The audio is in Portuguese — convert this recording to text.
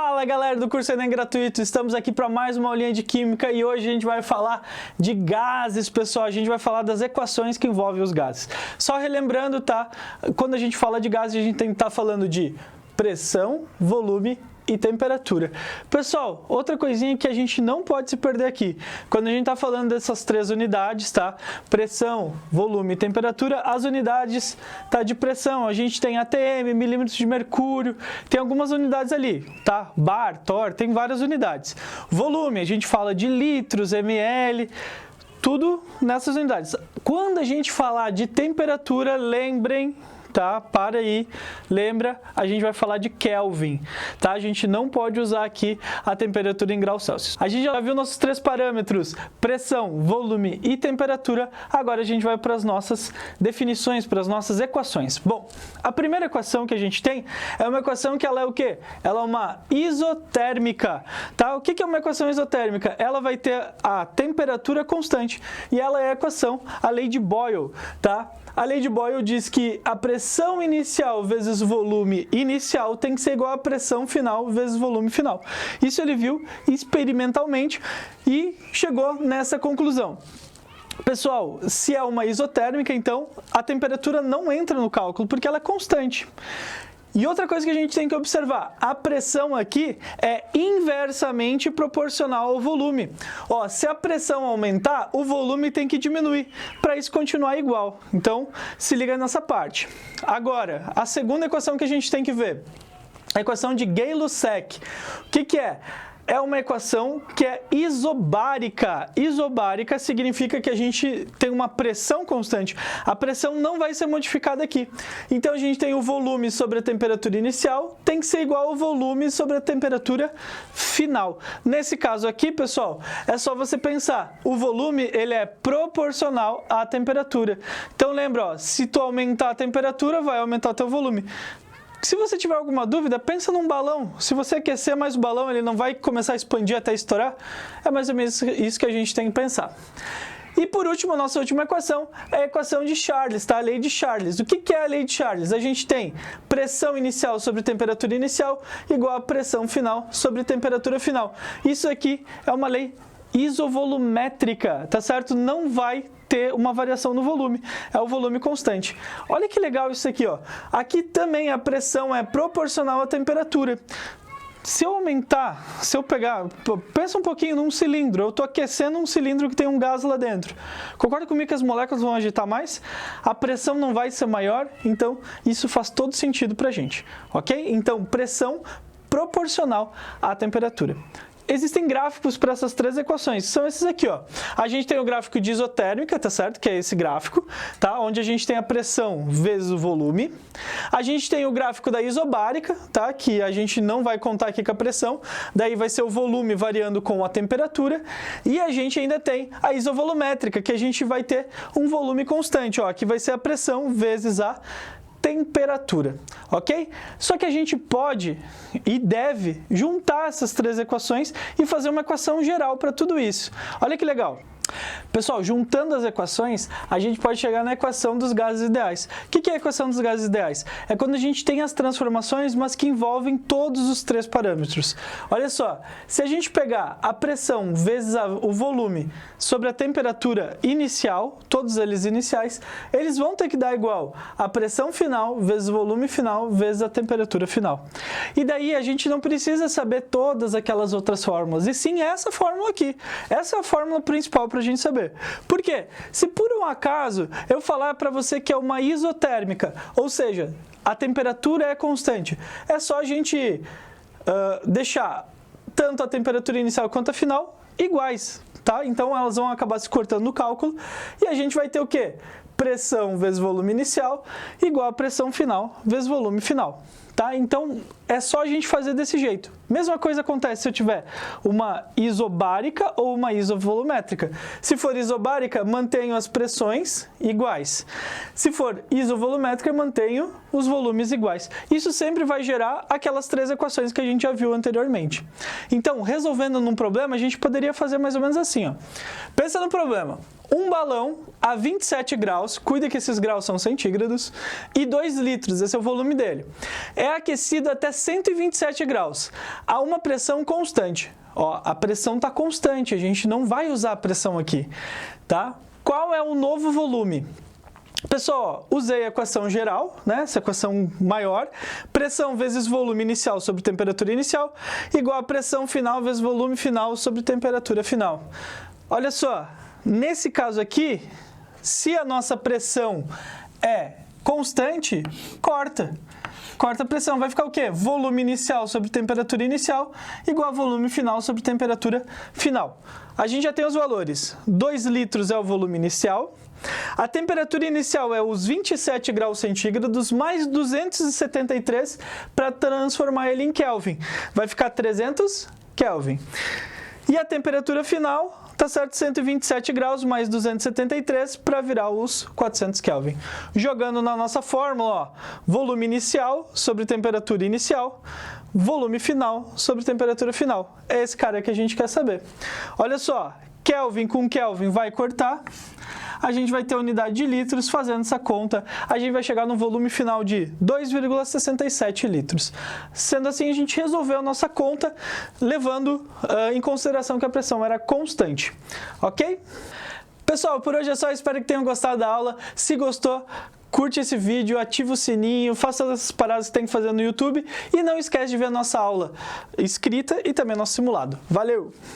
Fala galera do curso Enem Gratuito, estamos aqui para mais uma aulinha de Química e hoje a gente vai falar de gases, pessoal, a gente vai falar das equações que envolvem os gases. Só relembrando, tá? Quando a gente fala de gases, a gente tem que estar falando de pressão, volume e temperatura. Pessoal, outra coisinha que a gente não pode se perder aqui, quando a gente está falando dessas três unidades, tá? Pressão, volume e temperatura, as unidades de pressão, a gente tem ATM, milímetros de mercúrio, tem algumas unidades ali, tá? Bar, torr, tem várias unidades. Volume, a gente fala de litros, ml, tudo nessas unidades. Quando a gente falar de temperatura, lembrem, tá? Para aí, lembra, a gente vai falar de Kelvin, tá? A gente não pode usar aqui a temperatura em graus Celsius. A gente já viu nossos três parâmetros, pressão, volume e temperatura, agora a gente vai para as nossas definições, para as nossas equações. Bom, a primeira equação que a gente tem é uma equação que ela é o quê? Ela é uma isotérmica, tá? O que é uma equação isotérmica? Ela vai ter a temperatura constante e ela é a equação, a lei de Boyle, tá? A lei de Boyle diz que a pressão inicial vezes o volume inicial tem que ser igual à pressão final vezes o volume final. Isso ele viu experimentalmente e chegou nessa conclusão. Pessoal, se é uma isotérmica, então a temperatura não entra no cálculo porque ela é constante. E outra coisa que a gente tem que observar, a pressão aqui é inversamente proporcional ao volume. Ó, se a pressão aumentar, o volume tem que diminuir para isso continuar igual. Então, se liga nessa parte. Agora, a segunda equação que a gente tem que ver, a equação de Gay-Lussac. O que é? É uma equação que é isobárica. Isobárica significa que a gente tem uma pressão constante. A pressão não vai ser modificada aqui. Então, a gente tem o volume sobre a temperatura inicial, tem que ser igual ao volume sobre a temperatura final. Nesse caso aqui, pessoal, é só você pensar. O volume, ele é proporcional à temperatura. Então, lembra, ó, se tu aumentar a temperatura, vai aumentar o teu volume. Se você tiver alguma dúvida, pensa num balão. Se você aquecer mais o balão, ele não vai começar a expandir até estourar? É mais ou menos isso que a gente tem que pensar. E por último, a nossa última equação é a equação de Charles, tá? A lei de Charles. O que é a lei de Charles? A gente tem pressão inicial sobre temperatura inicial igual a pressão final sobre temperatura final. Isso aqui é uma lei isovolumétrica, tá certo? Não vai ter uma variação no volume, é o volume constante. Olha que legal isso aqui, ó. Aqui também a pressão é proporcional à temperatura. Se eu aumentar, se eu pegar, pensa um pouquinho num cilindro, eu estou aquecendo um cilindro que tem um gás lá dentro. Concorda comigo que as moléculas vão agitar mais? A pressão não vai ser maior, então isso faz todo sentido pra gente, ok? Então, pressão proporcional à temperatura. Existem gráficos para essas três equações, são esses aqui, ó. A gente tem o gráfico de isotérmica, tá certo? Que é esse gráfico, tá? Onde a gente tem a pressão vezes o volume. A gente tem o gráfico da isobárica, tá? Que a gente não vai contar aqui com a pressão, daí vai ser o volume variando com a temperatura. E a gente ainda tem a isovolumétrica, que a gente vai ter um volume constante, ó. Que vai ser a pressão vezes a temperatura, ok? Só que a gente pode e deve juntar essas três equações e fazer uma equação geral para tudo isso. Olha que legal! Pessoal, juntando as equações, a gente pode chegar na equação dos gases ideais. O que é a equação dos gases ideais? É quando a gente tem as transformações, mas que envolvem todos os três parâmetros. Olha só, se a gente pegar a pressão vezes o volume sobre a temperatura inicial, todos eles iniciais, eles vão ter que dar igual a pressão final vezes o volume final vezes a temperatura final. E daí a gente não precisa saber todas aquelas outras fórmulas, e sim essa fórmula aqui. Essa é a fórmula principal para a gente saber. Por quê? Se por um acaso eu falar para você que é uma isotérmica, ou seja, a temperatura é constante, é só a gente deixar tanto a temperatura inicial quanto a final iguais, tá? Então elas vão acabar se cortando no cálculo e a gente vai ter o quê? Pressão vezes volume inicial igual a pressão final vezes volume final. Tá? Então, é só a gente fazer desse jeito. Mesma coisa acontece se eu tiver uma isobárica ou uma isovolumétrica. Se for isobárica, mantenho as pressões iguais. Se for isovolumétrica, mantenho os volumes iguais. Isso sempre vai gerar aquelas três equações que a gente já viu anteriormente. Então, resolvendo num problema, a gente poderia fazer mais ou menos assim, ó. Pensa no problema. Um balão a 27 graus, cuida que esses graus são centígrados, e 2 litros, esse é o volume dele. É aquecido até 127 graus a uma pressão constante. Ó, a pressão está constante, a gente não vai usar a pressão aqui, tá? Qual é o novo volume? Pessoal, usei a equação geral, né? Essa equação maior, pressão vezes volume inicial sobre temperatura inicial, igual a pressão final vezes volume final sobre temperatura final. Olha só, nesse caso aqui, se a nossa pressão é constante, corta a pressão, vai ficar o quê? Volume inicial sobre temperatura inicial igual a volume final sobre temperatura final. A gente já tem os valores, 2 litros é o volume inicial, a temperatura inicial é os 27 graus centígrados mais 273 para transformar ele em Kelvin. Vai ficar 300 Kelvin. E a temperatura final, tá certo, 127 graus mais 273 para virar os 400 Kelvin. Jogando na nossa fórmula, ó, volume inicial sobre temperatura inicial, volume final sobre temperatura final. É esse cara que a gente quer saber. Olha só, Kelvin com Kelvin vai cortar. A gente vai ter a unidade de litros, fazendo essa conta, a gente vai chegar no volume final de 2,67 litros. Sendo assim, a gente resolveu a nossa conta, levando em consideração que a pressão era constante, ok? Pessoal, por hoje é só, espero que tenham gostado da aula. Se gostou, curte esse vídeo, ativa o sininho, faça essas paradas que tem que fazer no YouTube e não esquece de ver a nossa aula escrita e também nosso simulado. Valeu!